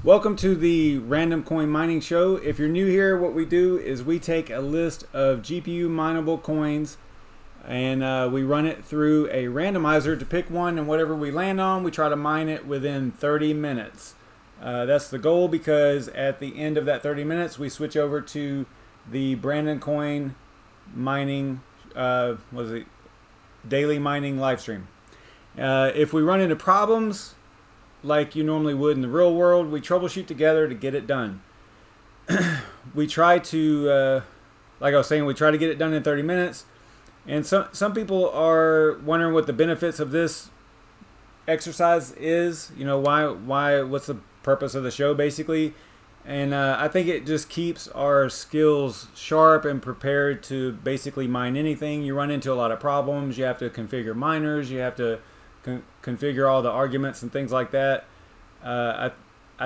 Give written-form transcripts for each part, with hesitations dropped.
Welcome to the RandomCoin Mining Show. If you're new here, what we do is we take a list of GPU-mineable coins and we run it through a randomizer to pick one, and whatever we land on, we try to mine it within 30 minutes. That's the goal, because at the end of that 30 minutes, we switch over to the BrandonCoin mining, daily mining live stream. If we run into problems, like you normally would in the real world, we troubleshoot together to get it done. We try to, like I was saying, we try to get it done in 30 minutes. And some people are wondering what the benefits of this exercise is. You know, what's the purpose of the show, basically. And I think it just keeps our skills sharp and prepared to basically mine anything. You run into a lot of problems. You have to configure miners. You have to configure all the arguments and things like that. I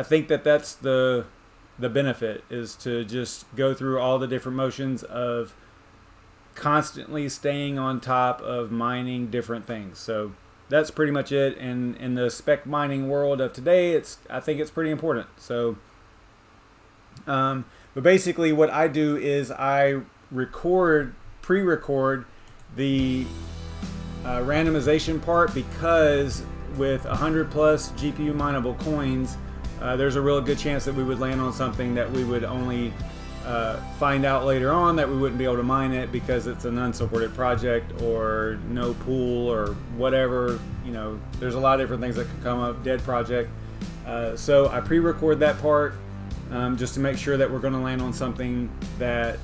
think that's the benefit, is to just go through all the different motions of constantly staying on top of mining different things. So that's pretty much it. And in the spec mining world of today, I think it's pretty important. So but basically what I do is I pre-record the randomization part, because with 100 plus GPU mineable coins, there's a real good chance that we would land on something that we would only find out later on that we wouldn't be able to mine it because it's an unsupported project or no pool or whatever. You know, there's a lot of different things that could come up, dead project. So I pre-record that part just to make sure that we're going to land on something that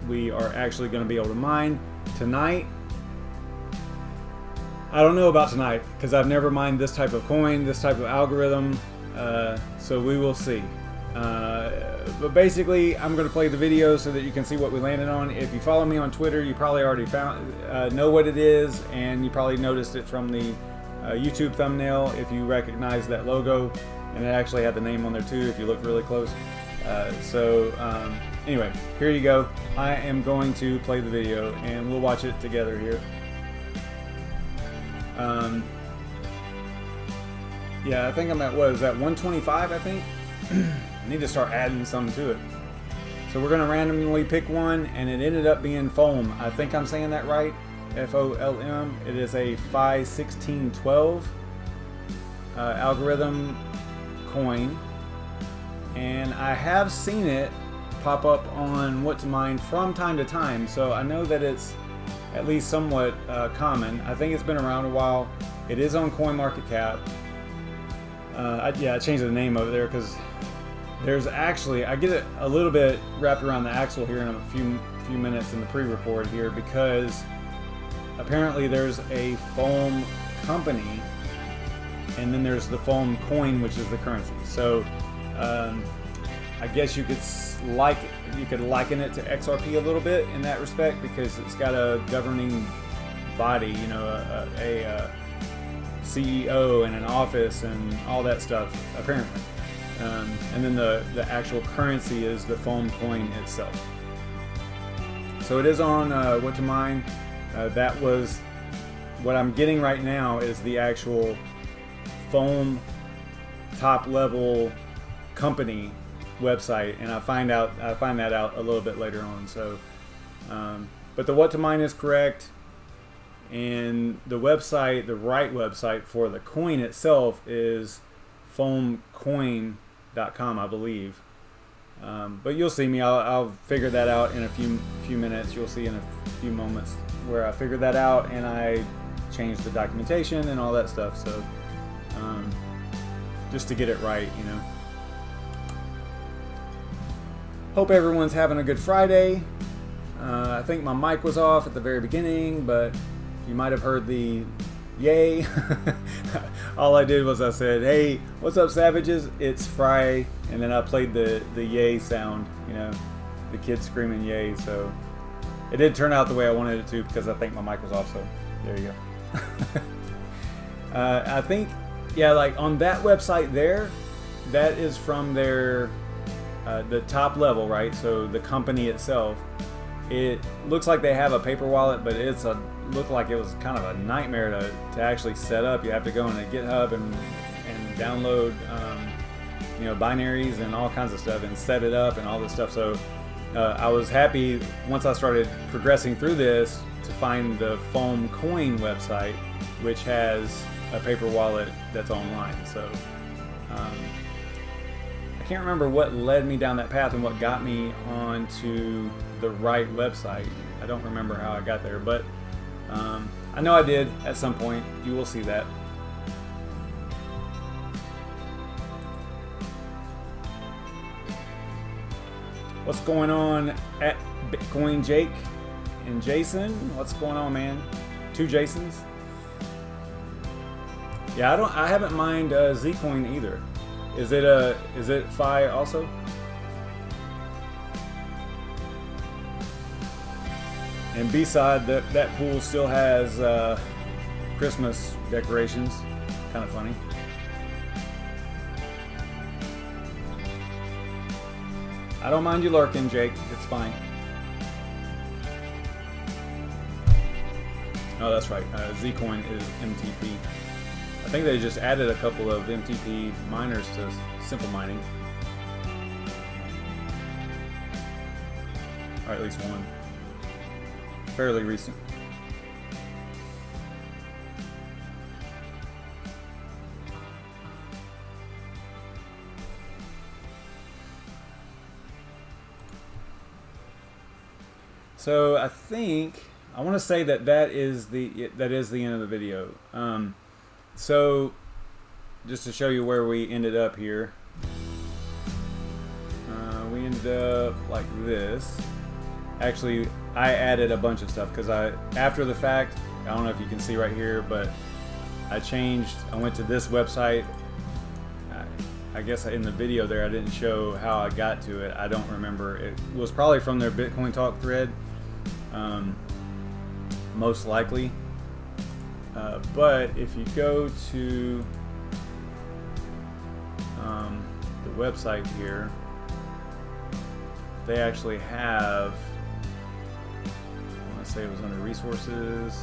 we are actually going to be able to mine tonight. I don't know about tonight, because I've never mined this type of coin, this type of algorithm, so we will see. But basically, I'm going to play the video so that you can see what we landed on. If you follow me on Twitter, you probably already know what it is, and you probably noticed it from the YouTube thumbnail if you recognize that logo, and it actually had the name on there too if you look really close. Anyway, here you go. I am going to play the video, and we'll watch it together here. Yeah, I think I'm at, what is that, 125, I think? I need to start adding some to it. So we're going to randomly pick one, and it ended up being FOLM. I think I'm saying that right. FOLM. It is a PHI1612 algorithm coin, and I have seen it pop up on WHATTOMINE from time to time, so I know that it's at least somewhat common. I think it's been around a while. It is on CoinMarketCap. Yeah, I changed the name over there because there's actually, I get it a little bit wrapped around the axle here in a few minutes in the pre-record here, because apparently there's a FOLM company, and then there's the FolmCoin, which is the currency. So I guess you could liken it to XRP a little bit in that respect, because it's got a governing body, you know, a CEO and an office and all that stuff, apparently. And then the actual currency is the FolmCoin itself. So it is on WHATTOMINE. That was what I'm getting right now, is the actual FOLM top level company website, and I find that out a little bit later on. So but the WHATTOMINE is correct, and the website, the right website for the coin itself, is FolmCoin.com, I believe. But you'll see me, I'll figure that out in a few minutes. You'll see in a few moments where I figured that out, and I changed the documentation and all that stuff. So just to get it right, you know. Hope everyone's having a good Friday. I think my mic was off at the very beginning, but you might have heard the yay. All I did was I said, "Hey, what's up, savages? It's Fry," and then I played the yay sound, you know, the kids screaming yay. So it did turn out the way I wanted it to, because I think my mic was off. So there you go. I think, yeah, like on that website there, that is from their the top level, right? So the company itself, it looks like they have a paper wallet, but looked like it was kind of a nightmare to actually set up. You have to go into GitHub and download you know, binaries and all kinds of stuff and set it up and all this stuff. So I was happy once I started progressing through this to find the FolmCoin website, which has a paper wallet that's online. So I can't remember what led me down that path and what got me onto the right website. I don't remember how I got there, but I know I did at some point. You will see that. What's going on at Bitcoin Jake and Jason? What's going on, man? 2 Jasons. Yeah, I haven't mined Zcoin either. Is it FI also? And BSod, that pool still has Christmas decorations. Kind of funny. I don't mind you lurking, Jake. It's fine. Oh, that's right. Zcoin is MTP. I think they just added a couple of MTP miners to simple mining. Or at least one. Fairly recent. So I think I want to say that is the end of the video. So just to show you where we ended up here, we ended up like this. Actually, I added a bunch of stuff because after the fact, I don't know if you can see right here, but I went to this website. I guess in the video there I didn't show how I got to it. I don't remember. It was probably from their BitCoinTalk thread, most likely. But if you go to the website here, they actually have, I want to say it was under resources,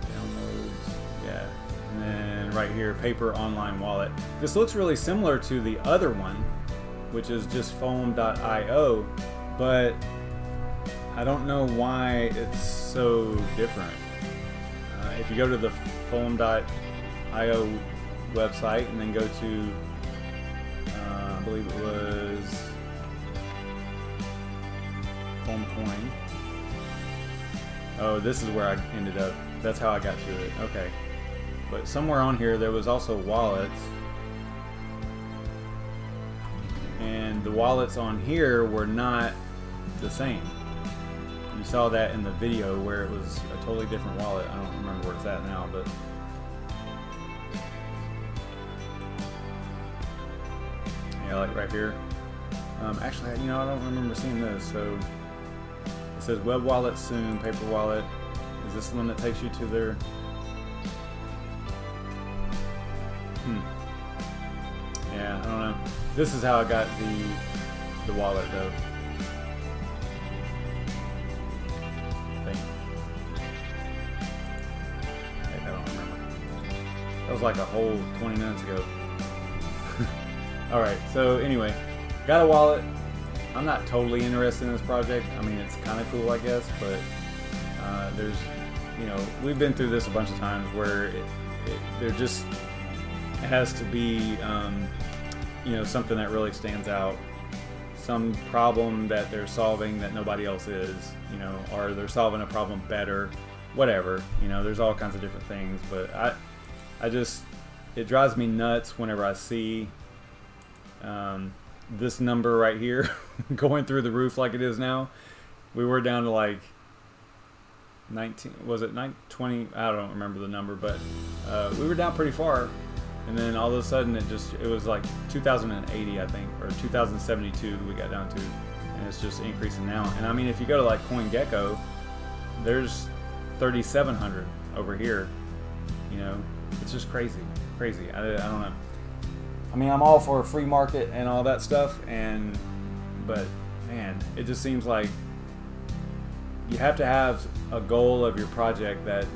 downloads, yeah, and then right here, paper online wallet. This looks really similar to the other one, which is just foam.io, but I don't know why it's so different. If you go to the foam.io website and then go to, I believe it was FolmCoin. Oh, this is where I ended up. That's how I got to it. Okay. But somewhere on here there was also wallets. And the wallets on here were not the same. You saw that in the video where it was a totally different wallet. I don't remember where it's at now, but yeah, like right here. Actually, you know, I don't remember seeing this. So it says web wallet soon, paper wallet. Is this the one that takes you to their? Yeah, I don't know. This is how I got the wallet though. That was like a whole 20 minutes ago. Alright, so anyway, got a wallet. I'm not totally interested in this project. I mean, it's kind of cool, I guess, but there's, you know, we've been through this a bunch of times where there just has to be, you know, something that really stands out. Some problem that they're solving that nobody else is, you know, or they're solving a problem better, whatever. You know, there's all kinds of different things, but it drives me nuts whenever I see this number right here going through the roof like it is now. We were down to like 19, was it 20? I don't remember the number, but we were down pretty far, and then all of a sudden it was like 2080, I think, or 2072 we got down to, and it's just increasing now. And I mean, if you go to like CoinGecko, there's 3,700 over here. You know, it's just crazy. I don't know. I mean, I'm all for a free market and all that stuff, but man, it just seems like you have to have a goal of your project that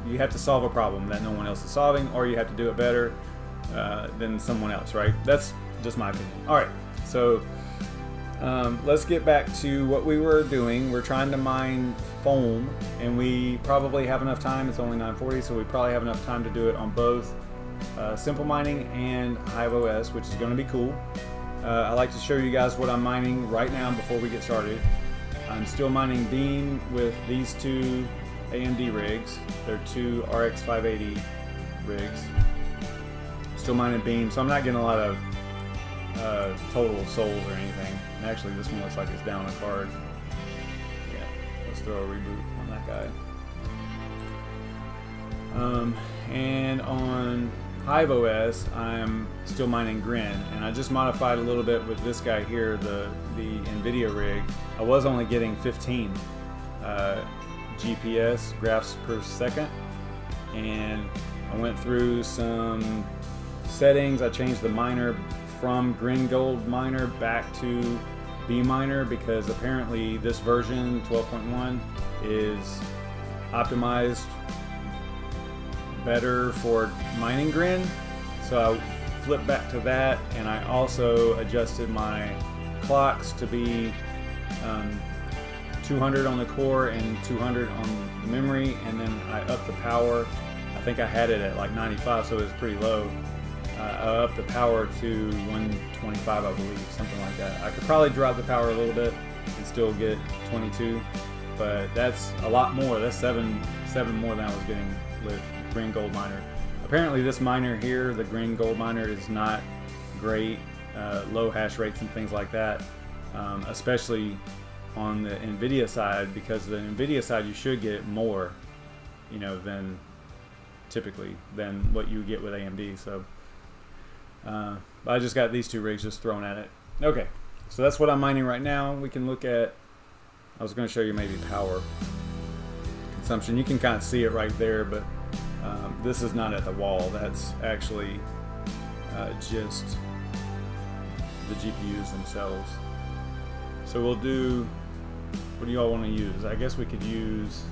you have to solve a problem that no one else is solving, or you have to do it better. than someone else, right? That's just my opinion. All right, so let's get back to what we were doing. We're trying to mine Foam, and we probably have enough time. It's only 9:40, so we probably have enough time to do it on both Simple Mining and HiveOS, which is going to be cool. I like to show you guys what I'm mining right now before we get started. I'm still mining Beam with these two AMD rigs. They're two RX 580 rigs. Still mining Beam, so I'm not getting a lot of total souls or anything. And actually, this one looks like it's down a card. Yeah, let's throw a reboot on that guy. And on HiveOS, I'm still mining Grin, and I just modified a little bit with this guy here, the NVIDIA rig. I was only getting 15 GPS graphs per second, and I went through some settings. I changed the miner from Grin Gold Miner back to BMiner because apparently this version 12.1 is optimized better for mining Grin, so I flipped back to that, and I also adjusted my clocks to be 200 on the core and 200 on the memory, and then I upped the power. I think I had it at like 95, so it was pretty low. I upped the power to 125, I believe, something like that. I could probably drop the power a little bit and still get 22, but that's a lot more. That's seven more than I was getting with Grin Gold Miner. Apparently this miner here, the Grin Gold Miner, is not great, low hash rates and things like that, especially on the NVIDIA side, because the NVIDIA side you should get more, you know, than typically than what you get with AMD. So I just got these two rigs just thrown at it. Okay, so that's what I'm mining right now. We can look at, I was going to show you maybe power consumption. You can kind of see it right there, but this is not at the wall. That's actually just the GPUs themselves. So we'll do, what do you all want to use? I guess we could use,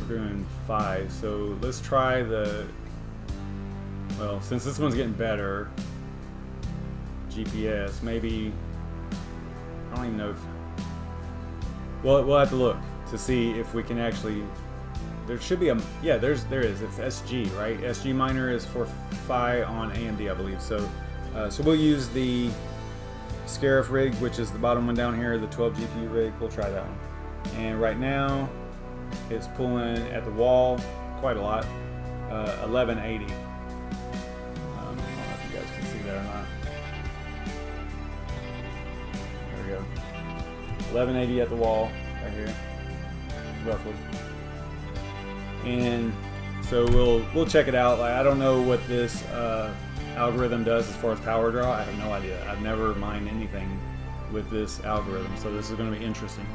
we're doing 5, so let's try the, well, since this one's getting better, GPS, maybe, I don't even know if, well, we'll have to look to see if we can actually, there should be a, yeah, there is, it's SG, right? SGMiner is for Phi on AMD, I believe. So so we'll use the Scarif rig, which is the bottom one down here, the 12 GPU rig. We'll try that one. And right now, it's pulling at the wall quite a lot, 1180. I don't know if you guys can see that or not. There we go. 1180 at the wall, right here, roughly. And so we'll check it out. Like, I don't know what this algorithm does as far as power draw. I have no idea. I've never mined anything with this algorithm, so this is going to be interesting.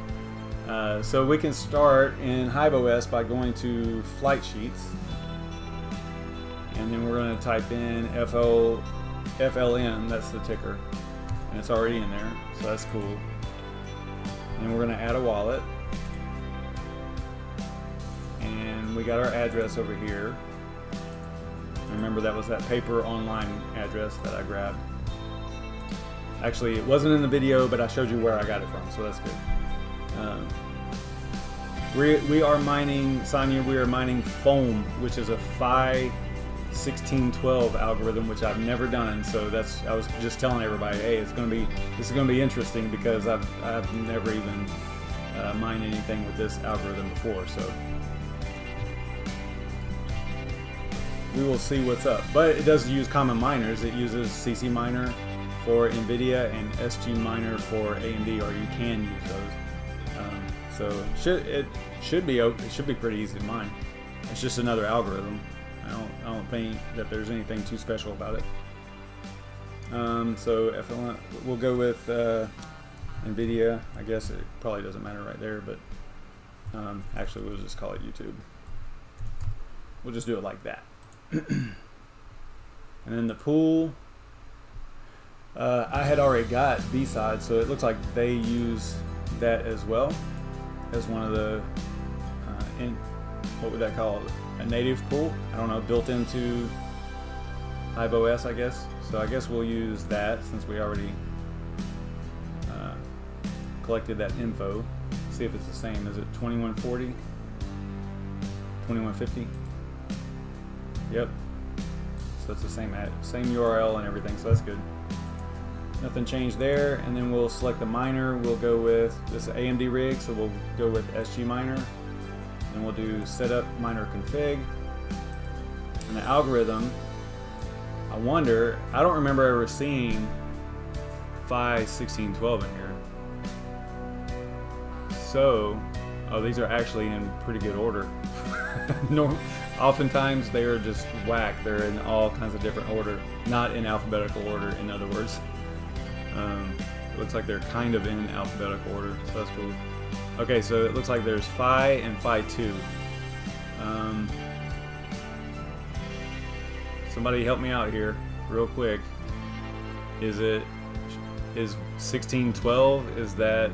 So we can start in HiveOS by going to flight sheets, and then we're going to type in FLM. That's the ticker, and it's already in there, so that's cool. And we're going to add a wallet. And we got our address over here. Remember, that was that paper online address that I grabbed. Actually, it wasn't in the video, but I showed you where I got it from, so that's good. We are mining, Sonia, we are mining Foam, which is a PHI1612 algorithm, which I've never done. So that's, I was just telling everybody, hey, this is going to be interesting because I've never even mined anything with this algorithm before. So we will see what's up. But it does use common miners. It uses CCMiner for NVIDIA and SGMiner for AMD, or you can use those. So it should be pretty easy to mine. It's just another algorithm. I don't think that there's anything too special about it. So FLM, we'll go with NVIDIA. I guess it probably doesn't matter right there, but actually we'll just call it YouTube. We'll just do it like that. And then the pool, I had already got B-side, so it looks like they use that as well as one of the what would that call it? A native pool? I don't know, built into HiveOS, I guess. So I guess we'll use that since we already collected that info. See if it's the same. Is it 2140? 2150? Yep. So it's the same URL and everything, so that's good. Nothing changed there. And then we'll select the miner. We'll go with this AMD rig, so we'll go with SGMiner. And we'll do setup miner config. And the algorithm, I wonder, I don't remember ever seeing PHI1612 in here. So, oh, these are actually in pretty good order. Oftentimes they are just whack. They're in all kinds of different order, not in alphabetical order, in other words. It looks like they're kind of in alphabetical order, so that's cool. Okay, so it looks like there's Phi and Phi2. Somebody help me out here real quick. Is 1612, is that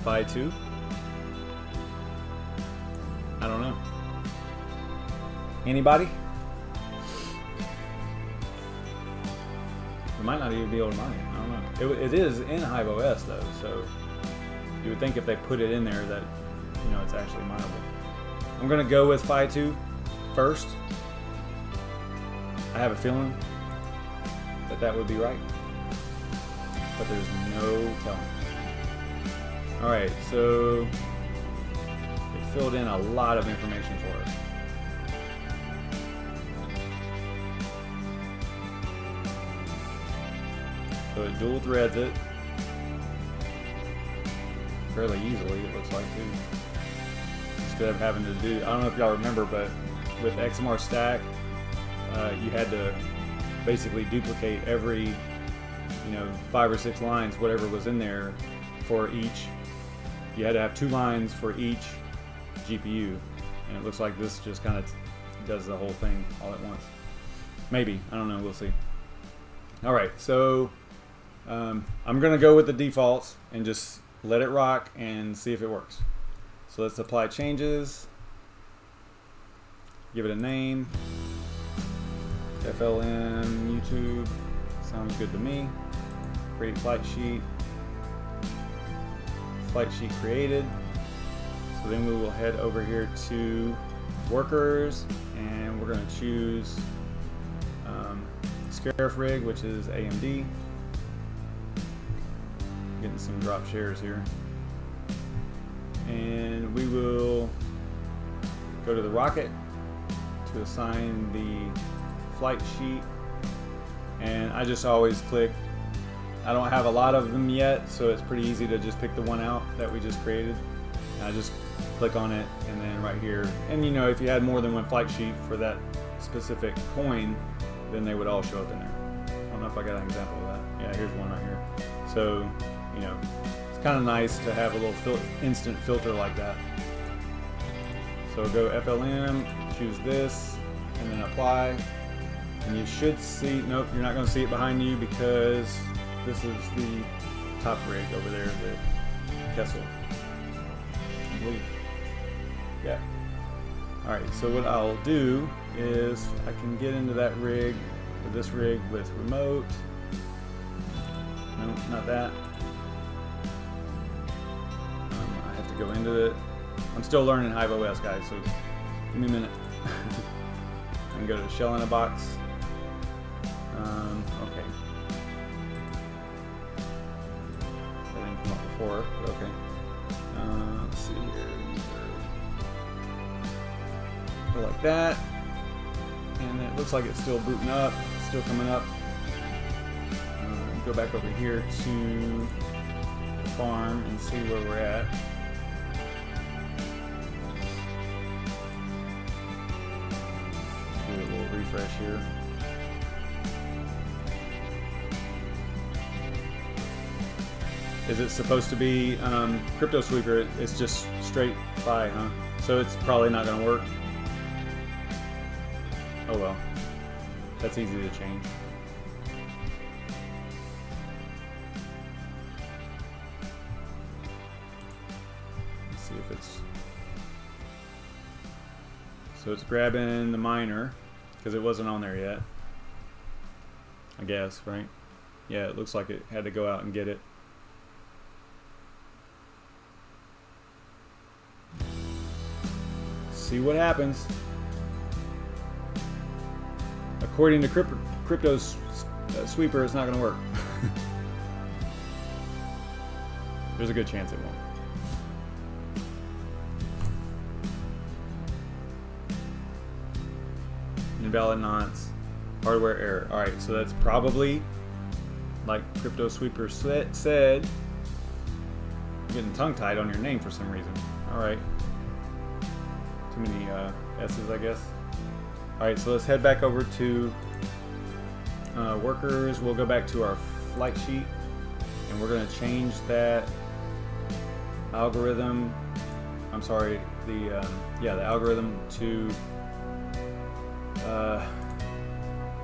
Phi2? I don't know. Anybody? We might not even be able to mine it. I don't know. It is in HiveOS though, so you would think if they put it in there that, you know, it's actually mineable. I'm gonna go with Phi2 first. I have a feeling that that would be right, but there's no telling. All right, so it filled in a lot of information for us. So it dual threads it fairly easily, it looks like, too. Instead of having to do, I don't know if y'all remember, but with XMR Stack, you had to basically duplicate every, you know, 5 or 6 lines, whatever was in there, for each. You had to have 2 lines for each GPU, and it looks like this just kind of does the whole thing all at once. Maybe, I don't know, we'll see. All right, so I'm gonna go with the defaults and just let it rock and see if it works. So let's apply changes, give it a name, FLM YouTube, sounds good to me. Create flight sheet created. So then we will head over here to workers, and we're going to choose Scarif rig, which is AMD. Getting some drop shares here, and we will go to the rocket to assign the flight sheet, and I just always click. I don't have a lot of them yet, so it's pretty easy to just pick the one out that we just created. And I just click on it, and then right here, and you know, if you had more than one flight sheet for that specific coin, then they would all show up in there. I don't know if I got an example of that. Yeah, here's one right here. So, you know, it's kind of nice to have a little instant filter like that. So go FLM, choose this, and then apply. And you should see, nope, you're not going to see it behind you because this is the top rig over there, the Kessel, I believe. Yeah. Alright, so what I'll do is I can get into that rig, or this rig, with remote. No, not that. I have to go into it. I'm still learning HiveOS, guys, so give me a minute. I can go to the shell in a box. Okay. That didn't come up before, but okay. Let's see here. Go like that. And it looks like it's still booting up, still coming up. Go back over here to the farm and see where we're at. Do a little refresh here. Is it supposed to be Crypto Sweeper? It's just straight Phi, huh? So it's probably not going to work. Oh well, that's easy to change. Let's see if it's... So it's grabbing the miner, because it wasn't on there yet. I guess, right? Yeah, it looks like it had to go out and get it. See what happens. According to Crypto's sweeper, it's not going to work. There's a good chance it won't. Invalid nonce. Hardware error. Alright, so that's probably, like Crypto Sweeper said, you're getting tongue-tied on your name for some reason. Alright. Too many S's, I guess. Alright, so let's head back over to workers. We'll go back to our flight sheet, and we're going to change that algorithm. I'm sorry, the algorithm to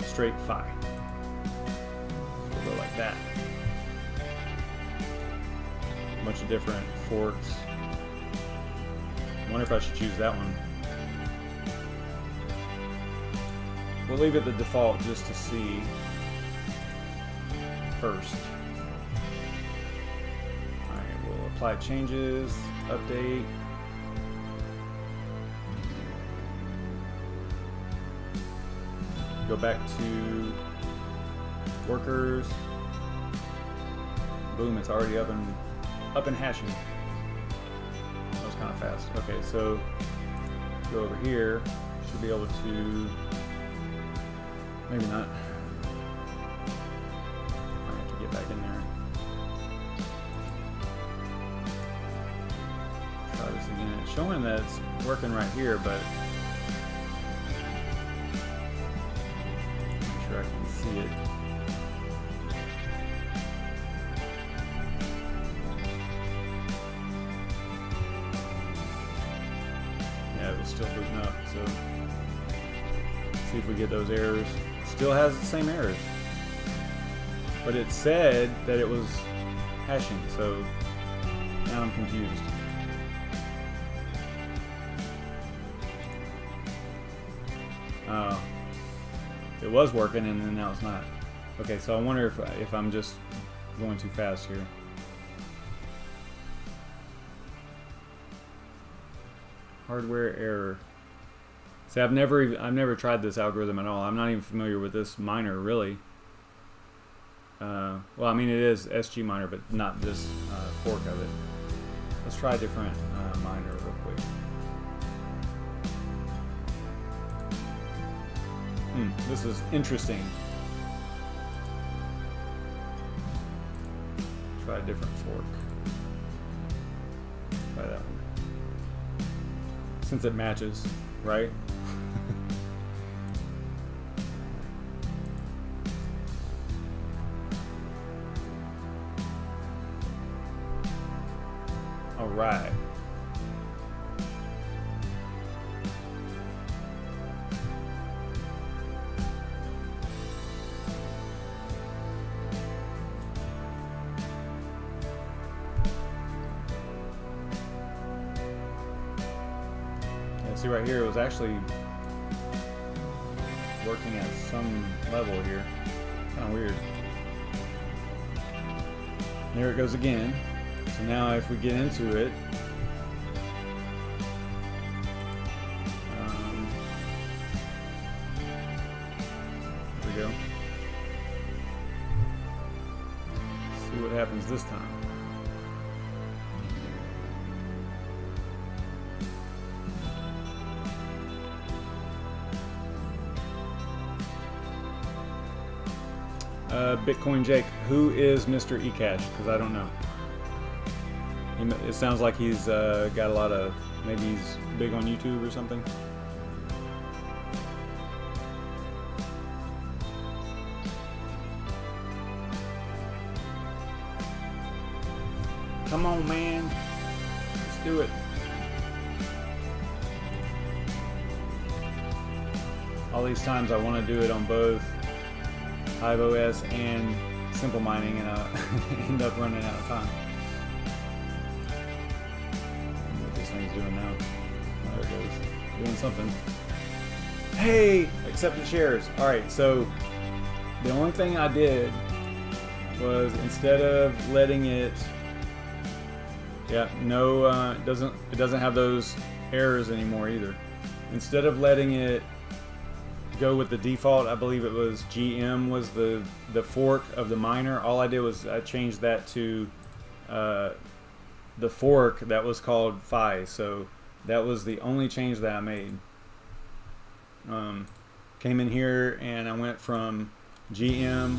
straight phi. We'll go like that. A bunch of different forks. I wonder if I should choose that one. We'll leave it the default just to see first. Alright, we'll apply changes, update. Go back to workers. Boom, it's already up and hashing. That was kind of fast. Okay, so go over here. Should be able to, maybe not. I have to get back in there. Try this again. It's showing that it's working right here, but I can see it. Yeah, it was still booting up, so see if we get those errors. Still has the same errors. But it said that it was hashing, so now I'm confused. Oh. It was working and then now it's not. Okay, so I wonder if I'm just going too fast here. Hardware error. See, I've never tried this algorithm at all. I'm not even familiar with this miner really. Well, I mean it is SGMiner, but not this fork of it. Let's try a different miner real quick. This is interesting. Try a different fork. Try that one. Since it matches, right? All right. See right here, it was actually working at some level here. Kind of weird. There it goes again. So now if we get into it, there we go. See what happens this time. Bitcoin Jake, who is Mr. eCash? Because I don't know. It sounds like he's got a lot of, maybe he's big on YouTube or something. Come on, man. Let's do it. All these times I want to do it on both HiveOS and simple mining, and I end up running out of time. What this thing's doing now. There it goes. Doing something. Hey, accepted shares. All right, so the only thing I did was instead of letting it, yeah, no, it doesn't have those errors anymore either. Instead of letting it go with the default, I believe it was GM was the fork of the miner. All I did was I changed that to the fork that was called Phi. So that was the only change that I made. Came in here and I went from GM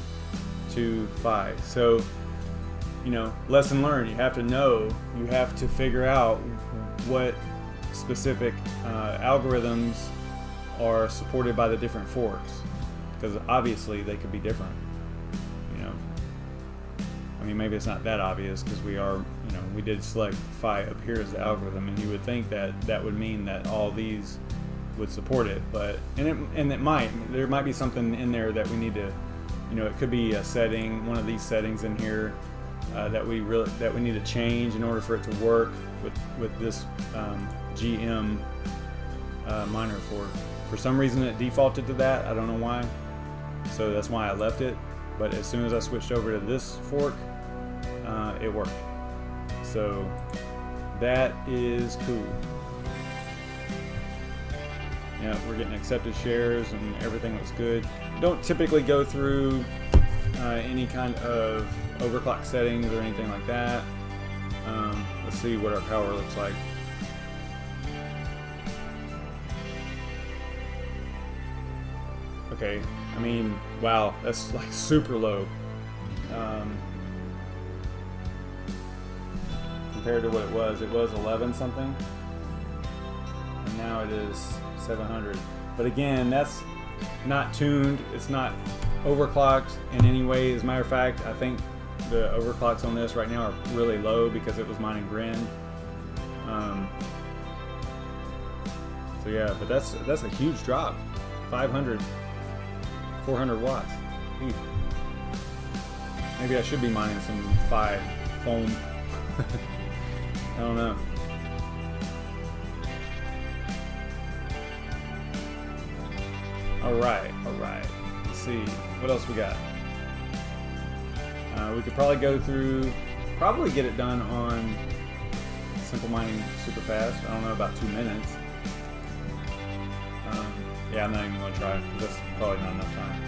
to Phi. So, you know, lesson learned. You have to know, you have to figure out what specific algorithms are supported by the different forks, because obviously they could be different. You know, I mean, maybe it's not that obvious because we are, you know, we did select Phi up here as the algorithm, and you would think that that would mean that all these would support it, but it might. There might be something in there that we need to, you know, it could be a setting, one of these settings in here that we need to change in order for it to work with this GM miner fork. For some reason it defaulted to that. I don't know why. So that's why I left it. But as soon as I switched over to this fork, it worked. So that is cool. Yeah, we're getting accepted shares and everything looks good. Don't typically go through any kind of overclock settings or anything like that. Let's see what our power looks like. Okay, I mean, wow, that's like super low compared to what it was. It was 11 something, and now it is 700. But again, that's not tuned. It's not overclocked in any way. As a matter of fact, I think the overclocks on this right now are really low because it was mining Grin. So yeah, but that's a huge drop. 500. 400 watts. Eesh. Maybe I should be mining some foam. I don't know. All right. Let's see what else we got. We could probably go through, probably get it done on simple mining super fast. I don't know, about 2 minutes. Yeah, I'm not even going to try because that's probably not enough time.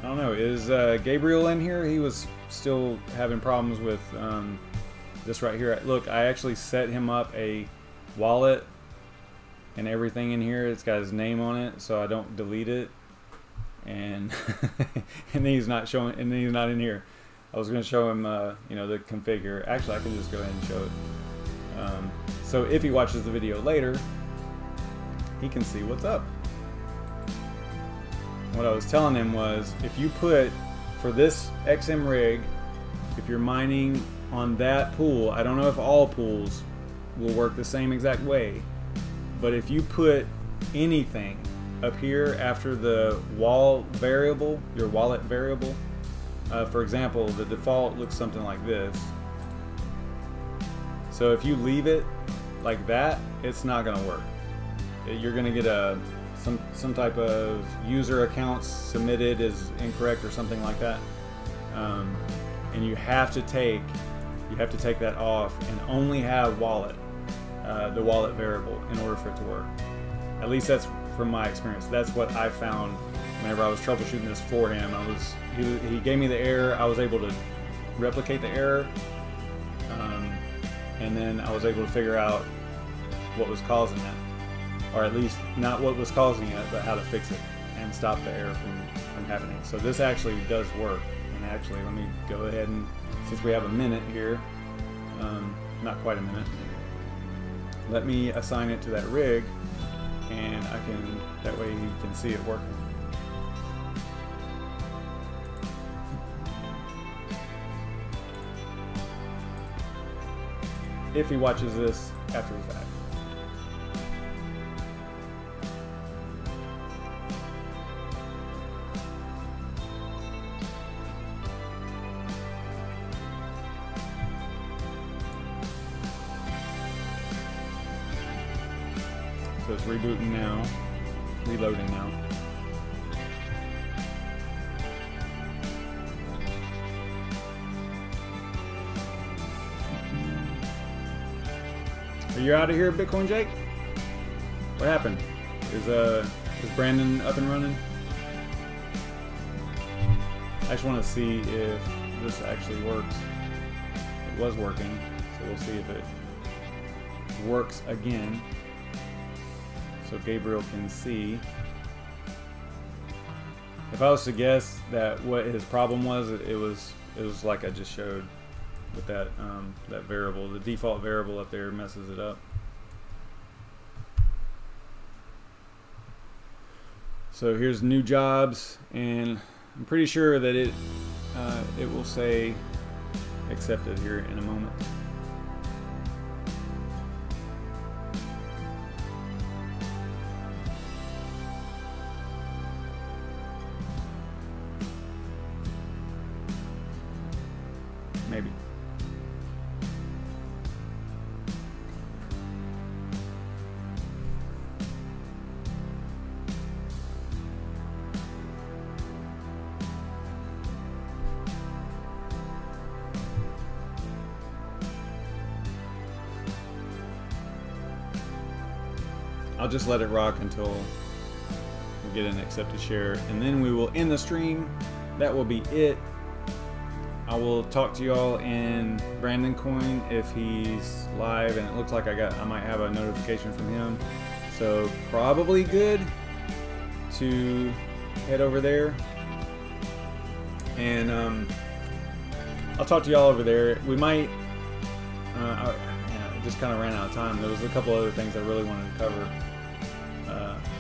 I don't know. Is Gabriel in here? He was still having problems with this right here. Look, I actually set him up a wallet and everything in here. It's got his name on it, so I don't delete it. And and he's not showing, and he's not in here. I was going to show him, you know, the configure. Actually, I can just go ahead and show it. So if he watches the video later, he can see what's up. What I was telling him was, if you put, for this XM rig, if you're mining on that pool, I don't know if all pools will work the same exact way, but if you put anything up here after the wall variable, your wallet variable, for example, the default looks something like this. So if you leave it like that, it's not going to work. You're going to get some type of user accounts submitted as incorrect or something like that, and you have to take that off and only have wallet, the wallet variable, in order for it to work. At least that's from my experience. That's what I found whenever I was troubleshooting this for him. He gave me the error. I was able to replicate the error, and then I was able to figure out what was causing that, or at least not what was causing it, but how to fix it and stop the error from happening. So this actually does work. And actually, let me go ahead and, since we have a minute here, not quite a minute, let me assign it to that rig, and I can, that way you can see it working. If he watches this after the fact. So it's rebooting now, reloading now. Are you out of here, Bitcoin Jake? What happened? Is Brandon up and running? I just want to see if this actually works. It was working, so we'll see if it works again, so Gabriel can see. If I was to guess that what his problem was, it was like I just showed with that that variable. The default variable up there messes it up. So here's new jobs, and I'm pretty sure that it will say accepted here in a moment. Maybe. I'll just let it rock until we get an accepted share, and then we will end the stream. That will be it. I will talk to y'all in BrandonCoin if he's live, and it looks like I might have a notification from him. So probably good to head over there, and I'll talk to y'all over there. We might. I just kind of ran out of time. There was a couple other things I really wanted to cover.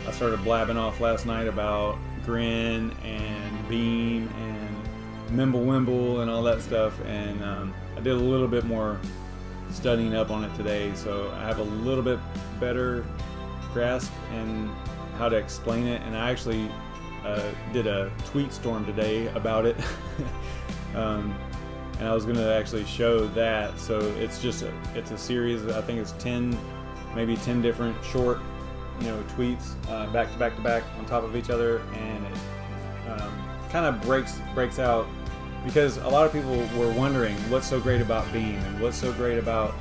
I started blabbing off last night about Grin and Beam and Mimblewimble and all that stuff, and I did a little bit more studying up on it today, so I have a little bit better grasp and how to explain it. And I actually did a tweet storm today about it. And I was going to actually show that. So it's just it's a series. I think it's 10, maybe 10 different short, tweets back to back to back on top of each other, and it kind of breaks out, because a lot of people were wondering what's so great about Beam and what's so great about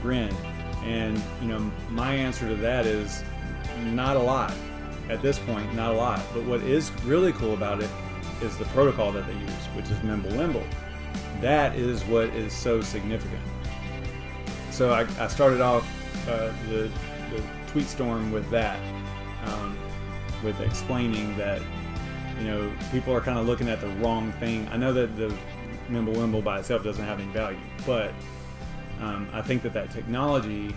Grin, and my answer to that is not a lot at this point, not a lot. But what is really cool about it is the protocol that they use, which is Mimblewimble. That is what is so significant. So I started off the tweet storm with that, with explaining that people are kind of looking at the wrong thing. I know that the Mimblewimble by itself doesn't have any value, but I think that technology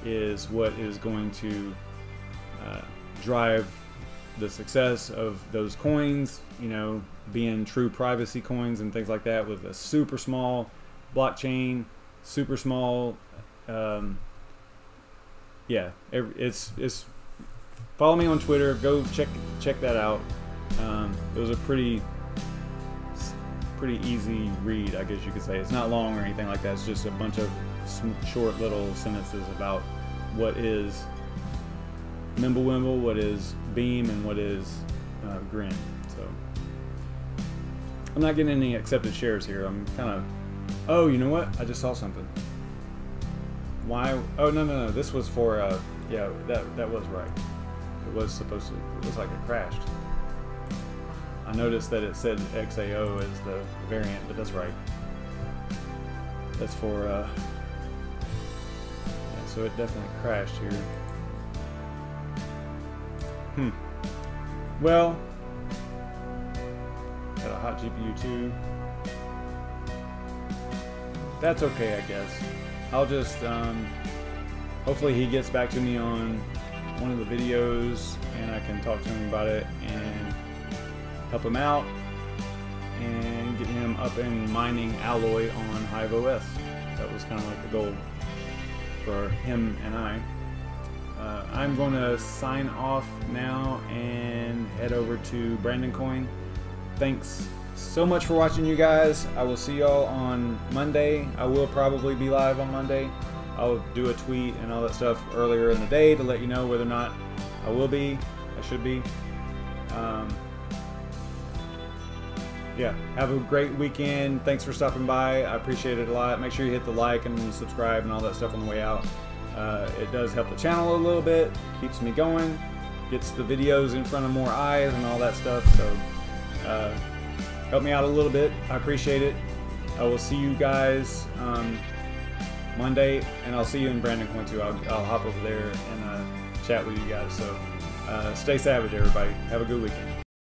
is what is going to drive the success of those coins, being true privacy coins and things like that, with a super small blockchain, super small, yeah, it's follow me on Twitter, go check that out. It was a pretty easy read, I guess you could say. It's not long or anything like that. It's just a bunch of short little sentences about what is Mimblewimble, what is Beam, and what is Grin. So I'm not getting any accepted shares here. I'm kind of, oh, you know what? I just saw something. Why? Oh, no. This was for, yeah, that was right. It was supposed to, it looks like it crashed. I noticed that it said XAO as the variant, but that's right. That's for, yeah, so it definitely crashed here. Well, got a hot GPU too. That's okay, I guess. I'll just, hopefully he gets back to me on one of the videos and I can talk to him about it and help him out and get him up and mining Alloy on HiveOS. That was kind of like the goal for him and I. I'm going to sign off now and head over to BrandonCoin. Thanks so much for watching, you guys. I will see y'all on Monday. I will probably be live on Monday. I'll do a tweet and all that stuff earlier in the day to let you know whether or not I will be. I should be. Yeah, have a great weekend. Thanks for stopping by. I appreciate it a lot. Make sure you hit the like and subscribe and all that stuff on the way out. It does help the channel a little bit, keeps me going, gets the videos in front of more eyes and all that stuff. So help me out a little bit. I appreciate it. I will see you guys Monday, and I'll see you in BrandonCoin too. I'll hop over there and chat with you guys. So stay savage, everybody. Have a good weekend.